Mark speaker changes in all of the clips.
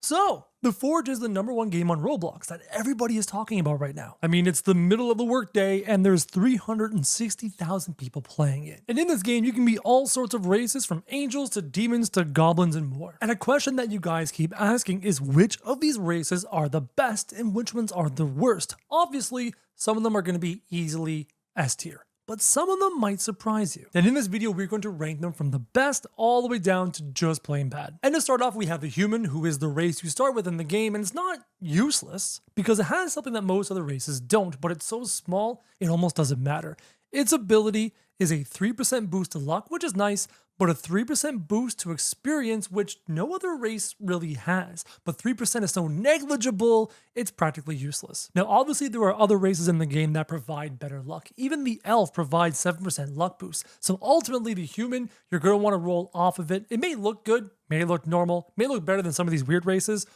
Speaker 1: So, The Forge is the #1 game on Roblox that everybody is talking about right now. I mean, it's the middle of the workday and there's 360,000 people playing it. And in this game, you can be all sorts of races from angels to demons to goblins and more. And a question that you guys keep asking is which of these races are the best and which ones are the worst? Obviously, some of them are going to be easily S tier, but some of them might surprise you. And in this video, we're going to rank them from the best all the way down to just plain bad. And to start off, we have the human, who is the race you start with in the game, and it's not useless because it has something that most other races don't, but it's so small, it almost doesn't matter. Its ability is a 3% boost to luck, which is nice, but a 3% boost to experience, which no other race really has. But 3% is so negligible, it's practically useless. Now, obviously, there are other races in the game that provide better luck. Even the elf provides 7% luck boost. So ultimately, the human, you're going to want to roll off of it. It may look good, may look normal, may look better than some of these weird races,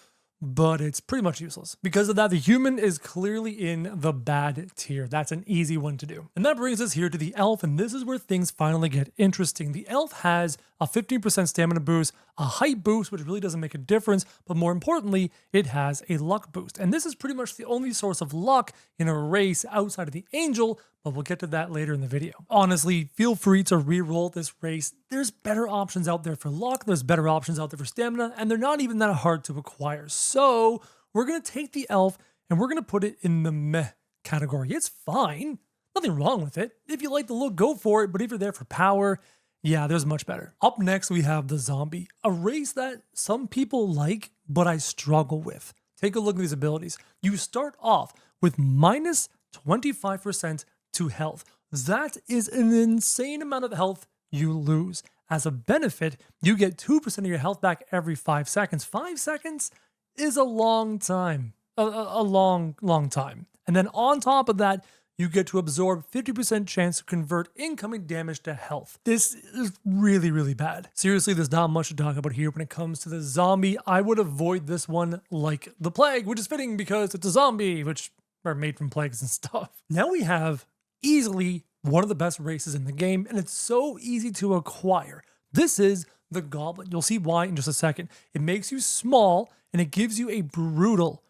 Speaker 1: but it's pretty much useless. Because of that, the human is clearly in the bad tier. That's an easy one to do. And that brings us here to the elf, and this is where things finally get interesting. The elf has a 15% stamina boost, a height boost, which really doesn't make a difference, but more importantly, it has a luck boost. And this is pretty much the only source of luck in a race outside of the angel, but we'll get to that later in the video. Honestly, feel free to re-roll this race. There's better options out there for luck, there's better options out there for stamina, and they're not even that hard to acquire. So we're gonna take the elf and we're gonna put it in the meh category. It's fine, nothing wrong with it. If you like the look, go for it, but if you're there for power, yeah, there's much better. Up next, we have the zombie, a race that some people like, but I struggle with. Take a look at these abilities. You start off with minus 25% to health. That is an insane amount of health you lose. As a benefit, you get 2% of your health back every 5 seconds. 5 seconds is a long time, a long time. And then on top of that, you get to absorb 50% chance to convert incoming damage to health. This is really, really bad. Seriously, there's not much to talk about here when it comes to the zombie. I would avoid this one like the plague, which is fitting because it's a zombie, which are made from plagues and stuff. Now we have easily one of the best races in the game, and it's so easy to acquire. This is the Goblin. You'll see why in just a second. It makes you small, and it gives you a brutal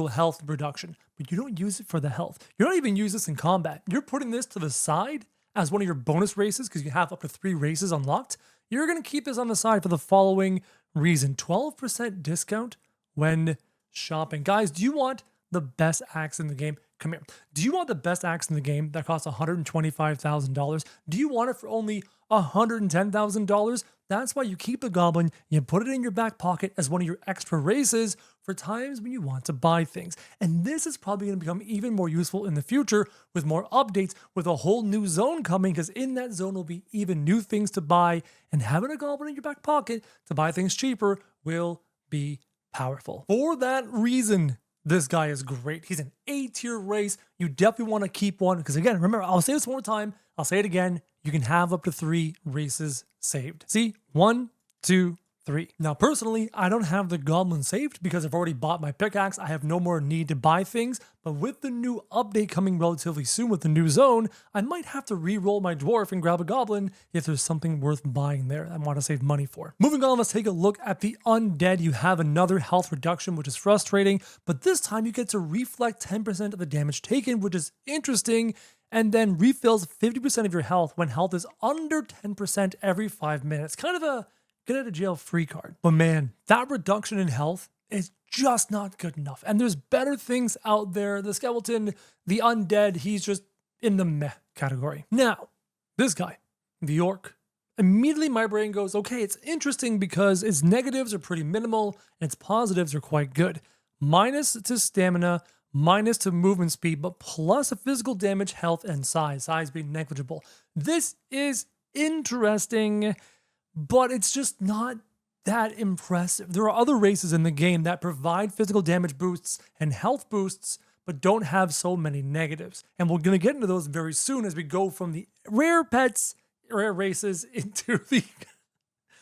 Speaker 1: health reduction, but you don't use it for the health. You don't even use this in combat. You're putting this to the side as one of your bonus races because you have up to 3 races unlocked. You're going to keep this on the side for the following reason. 12% discount when shopping. Guys, do you want the best axe in the game? Come here. Do you want the best axe in the game that costs $125,000? Do you want it for only $110,000? That's why you keep the Goblin, you put it in your back pocket as one of your extra races for times when you want to buy things. And this is probably going to become even more useful in the future with more updates, with a whole new zone coming, because in that zone will be even new things to buy, and having a Goblin in your back pocket to buy things cheaper will be powerful. For that reason, this guy is great. He's an A-tier race. You definitely want to keep one because, again, remember, I'll say this one more time. I'll say it again. You can have up to 3 races saved. See? 1, 2, 3. Now, personally, I don't have the Goblin saved because I've already bought my pickaxe. I have no more need to buy things. But with the new update coming relatively soon with the new zone, I might have to re-roll my Dwarf and grab a Goblin if there's something worth buying there I want to save money for. Moving on, let's take a look at the Undead. You have another health reduction, which is frustrating, but this time you get to reflect 10% of the damage taken, which is interesting, and then refills 50% of your health when health is under 10% every 5 minutes. Kind of a get out of jail free card. But man, that reduction in health is just not good enough. And there's better things out there. The skeleton, the undead, he's just in the meh category. Now, this guy, the orc, immediately my brain goes, okay, it's interesting because its negatives are pretty minimal and its positives are quite good. Minus to stamina, minus to movement speed, but plus a physical damage, health, and size being negligible. This is interesting, but it's just not that impressive. There are other races in the game that provide physical damage boosts and health boosts, but don't have so many negatives. And we're going to get into those very soon as we go from the rare races into the,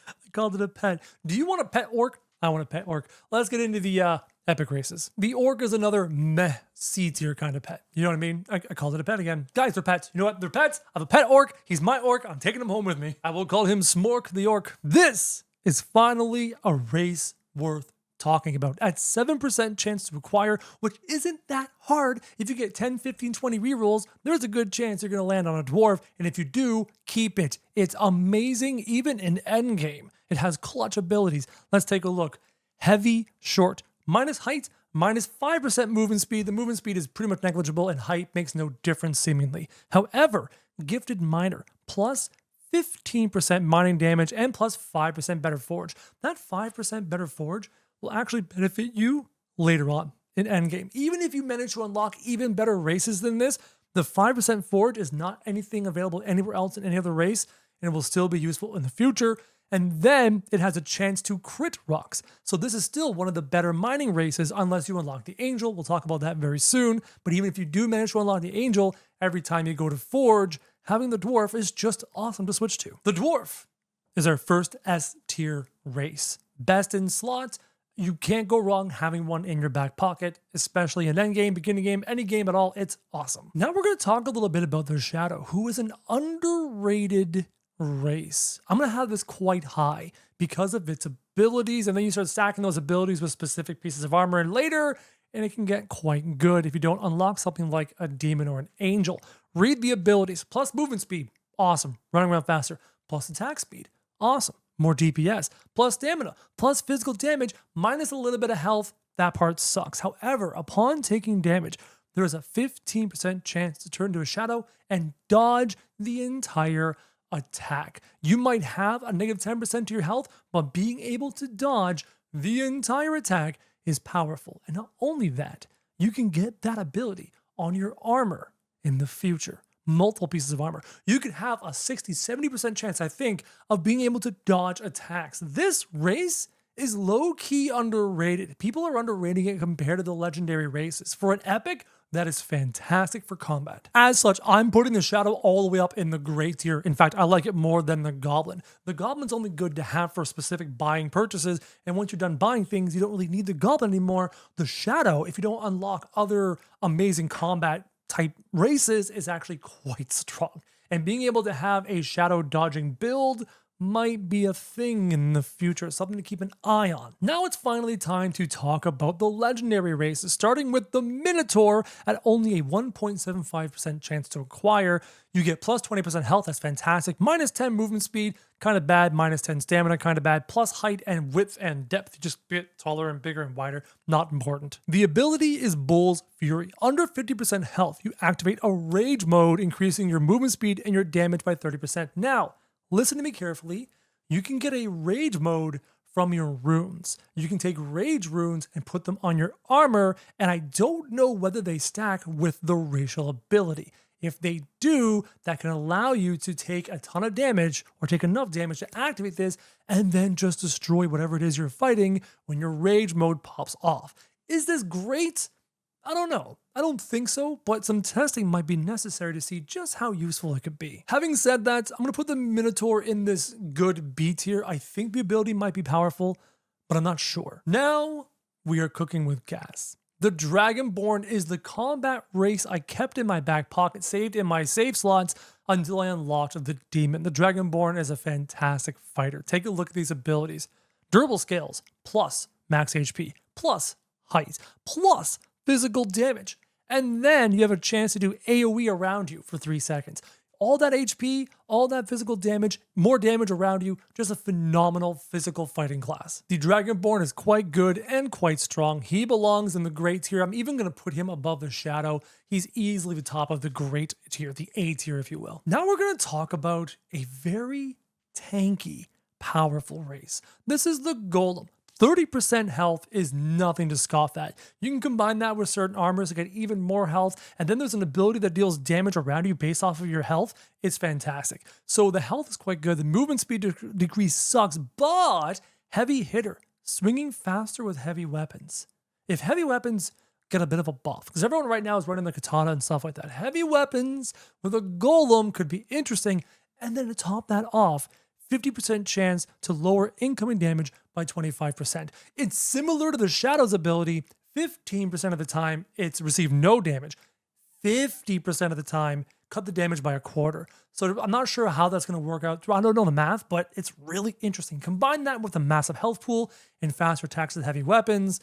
Speaker 1: I called it a pet. Do you want a pet orc? I want a pet orc. Let's get into the epic races. The orc is another meh C tier kind of pet. You know what I mean? I called it a pet again. Guys, they're pets. You know what? They're pets. I have a pet orc. He's my orc. I'm taking him home with me. I will call him Smork the orc. This is finally a race worth talking about. At 7% chance to acquire, which isn't that hard. If you get 10, 15, 20 rerolls, there's a good chance you're going to land on a dwarf. And if you do, keep it. It's amazing even in endgame. It has clutch abilities. Let's take a look. Heavy, short, minus height, minus 5% movement speed. The movement speed is pretty much negligible and height makes no difference seemingly. However, gifted miner, plus 15% mining damage and plus 5% better forge. That 5% better forge will actually benefit you later on in endgame. Even if you manage to unlock even better races than this, the 5% forge is not anything available anywhere else in any other race, and it will still be useful in the future. And then it has a chance to crit rocks. So this is still one of the better mining races unless you unlock the angel. We'll talk about that very soon. But even if you do manage to unlock the angel, every time you go to forge, having the dwarf is just awesome to switch to. The dwarf is our first S tier race. Best in slots. You can't go wrong having one in your back pocket, especially in endgame, beginning game, any game at all. It's awesome. Now we're going to talk a little bit about the Shadow, who is an underrated race. I'm going to have this quite high because of its abilities, and then you start stacking those abilities with specific pieces of armor and later, and it can get quite good if you don't unlock something like a demon or an angel. Read the abilities, plus movement speed, awesome. Running around faster, plus attack speed, awesome. More DPS, plus stamina, plus physical damage, minus a little bit of health. That part sucks. However, upon taking damage, there is a 15% chance to turn into a shadow and dodge the entire attack. You might have a negative 10% to your health, but being able to dodge the entire attack is powerful. And not only that, you can get that ability on your armor in the future. Multiple pieces of armor. You could have a 60-70% chance, I think, of being able to dodge attacks. This race is low-key underrated. People are underrating it compared to the legendary races. For an epic, that is fantastic for combat. As such, I'm putting the Shadow all the way up in the gray tier. In fact, I like it more than the Goblin. The Goblin's only good to have for specific buying purchases, and once you're done buying things, you don't really need the Goblin anymore. The Shadow, if you don't unlock other amazing combat type races, is actually quite strong. And being able to have a Shadow dodging build might be a thing in the future, something to keep an eye on. Now it's finally time to talk about the legendary races, starting with the Minotaur at only a 1.75% chance to acquire. You get plus 20% health, that's fantastic. Minus 10 movement speed, kind of bad. Minus 10 stamina, kind of bad. Plus height and width and depth, just a bit taller and bigger and wider, not important. The ability is Bull's Fury. Under 50% health, you activate a rage mode, increasing your movement speed and your damage by 30%. Now, listen to me carefully. You can get a rage mode from your runes. You can take rage runes and put them on your armor, and I don't know whether they stack with the racial ability. If they do, that can allow you to take a ton of damage or take enough damage to activate this and then just destroy whatever it is you're fighting when your rage mode pops off. Is this great? I don't know. I don't think so, but some testing might be necessary to see just how useful it could be. Having said that, I'm going to put the Minotaur in this good B tier. I think the ability might be powerful, but I'm not sure. Now we are cooking with gas. The Dragonborn is the combat race I kept in my back pocket, saved in my save slots until I unlocked the demon. The Dragonborn is a fantastic fighter. Take a look at these abilities. Durable scales, plus max HP, plus height, plus physical damage. And then you have a chance to do AoE around you for 3 seconds. All that HP, all that physical damage, more damage around you, just a phenomenal physical fighting class. The Dragonborn is quite good and quite strong. He belongs in the great tier. I'm even going to put him above the Shadow. He's easily the top of the great tier, the A tier, if you will. Now we're going to talk about a very tanky, powerful race. This is the Golem. 30% health is nothing to scoff at. You can combine that with certain armors to get even more health, and then there's an ability that deals damage around you based off of your health. It's fantastic. So the health is quite good. The movement speed decrease sucks, but heavy hitter, swinging faster with heavy weapons. If heavy weapons get a bit of a buff, because everyone right now is running the katana and stuff like that, heavy weapons with a golem could be interesting, and then to top that off, 50% chance to lower incoming damage by 25%. It's similar to the Shadow's ability. 15% of the time, it's received no damage. 50% of the time, cut the damage by a quarter. So I'm not sure how that's going to work out. I don't know the math, but it's really interesting. Combine that with a massive health pool and faster attacks with heavy weapons.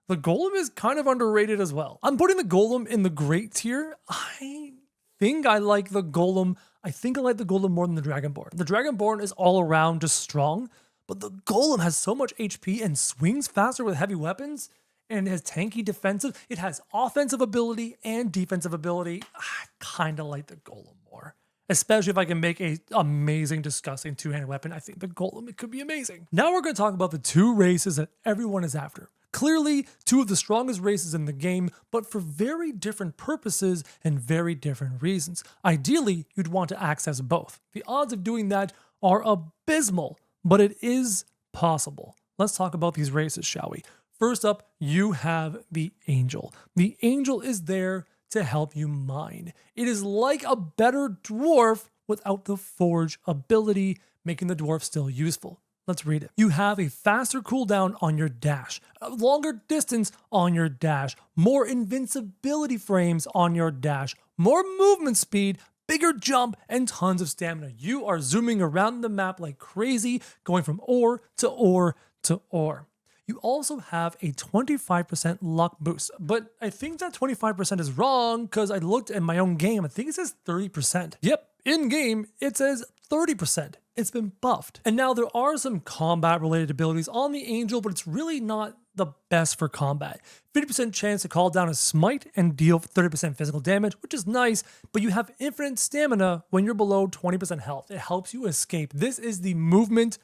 Speaker 1: The Golem is kind of underrated as well. I'm putting the Golem in the great tier. I think I like the Golem. I think I like the Golem more than the Dragonborn. The Dragonborn is all around just strong, but the Golem has so much HP and swings faster with heavy weapons, and it has tanky defensive. It has offensive ability and defensive ability. I kind of like the Golem more, especially if I can make a amazing, disgusting two-handed weapon. I think the Golem, it could be amazing. Now we're going to talk about the two races that everyone is after. Clearly, two of the strongest races in the game, but for very different purposes and very different reasons. Ideally, you'd want to access both. The odds of doing that are abysmal, but it is possible. Let's talk about these races, shall we? First up, you have the Angel. The Angel is there to help you mine. It is like a better Dwarf without the Forge ability, making the Dwarf still useful. Let's read it. You have a faster cooldown on your dash, a longer distance on your dash, more invincibility frames on your dash, more movement speed, bigger jump, and tons of stamina. You are zooming around the map like crazy, going from ore to ore to ore. You also have a 25% luck boost, but I think that 25% is wrong because I looked at my own game. I think it says 30%. Yep, in game, it says 30%. It's been buffed. And now there are some combat related abilities on the Angel, but it's really not the best for combat. 50% chance to call down a smite and deal 30% physical damage, which is nice, but you have infinite stamina when you're below 20% health. It helps you escape. This is the movement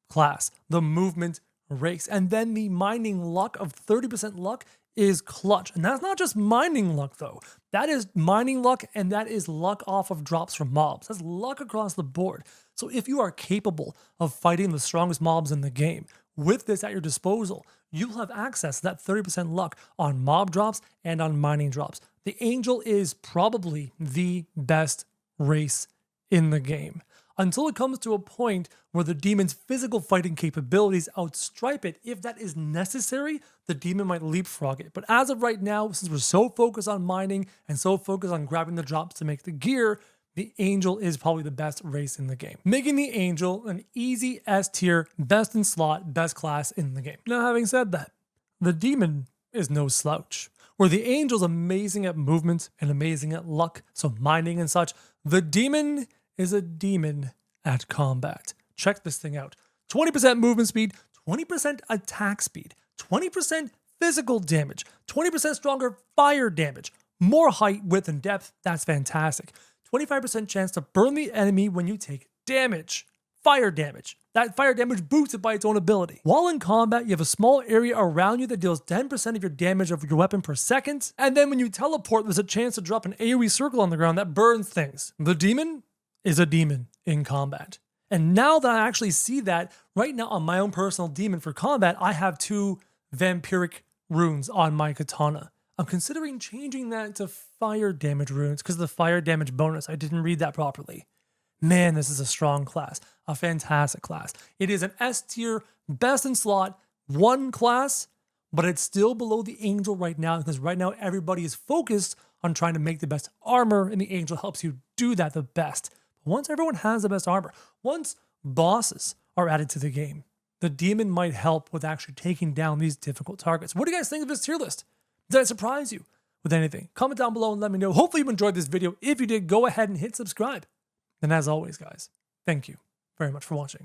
Speaker 1: class, the movement race. And then the mining luck of 30% luck is clutch. And that's not just mining luck though. That is mining luck, and that is luck off of drops from mobs. That's luck across the board. So if you are capable of fighting the strongest mobs in the game with this at your disposal, you'll have access to that 30% luck on mob drops and on mining drops. The Angel is probably the best race in the game, until it comes to a point where the demon's physical fighting capabilities outstrip it. If that is necessary, the demon might leapfrog it. But as of right now, since we're so focused on mining and so focused on grabbing the drops to make the gear, the Angel is probably the best race in the game, making the Angel an easy S tier, best in slot, best class in the game. Now, having said that, the demon is no slouch. Where the Angel's amazing at movement and amazing at luck, so mining and such, the demon is a demon at combat. Check this thing out. 20% movement speed, 20% attack speed, 20% physical damage, 20% stronger fire damage, more height, width, and depth. That's fantastic. 25% chance to burn the enemy when you take damage. Fire damage. That fire damage boosted by its own ability. While in combat, you have a small area around you that deals 10% of your damage of your weapon per second. And then when you teleport, there's a chance to drop an AoE circle on the ground that burns things. The demon is a demon in combat. And now that I actually see that, right now on my own personal demon for combat, I have 2 vampiric runes on my katana. I'm considering changing that to fire damage runes because of the fire damage bonus. I didn't read that properly. Man, this is a strong class, a fantastic class. It is an S tier, best in slot, 1 class, but it's still below the Angel right now because right now everybody is focused on trying to make the best armor, and the Angel helps you do that the best. But once everyone has the best armor, once bosses are added to the game, the demon might help with actually taking down these difficult targets. What do you guys think of this tier list? Did I surprise you with anything? Comment down below and let me know. Hopefully you enjoyed this video. If you did, go ahead and hit subscribe. And as always, guys, thank you very much for watching.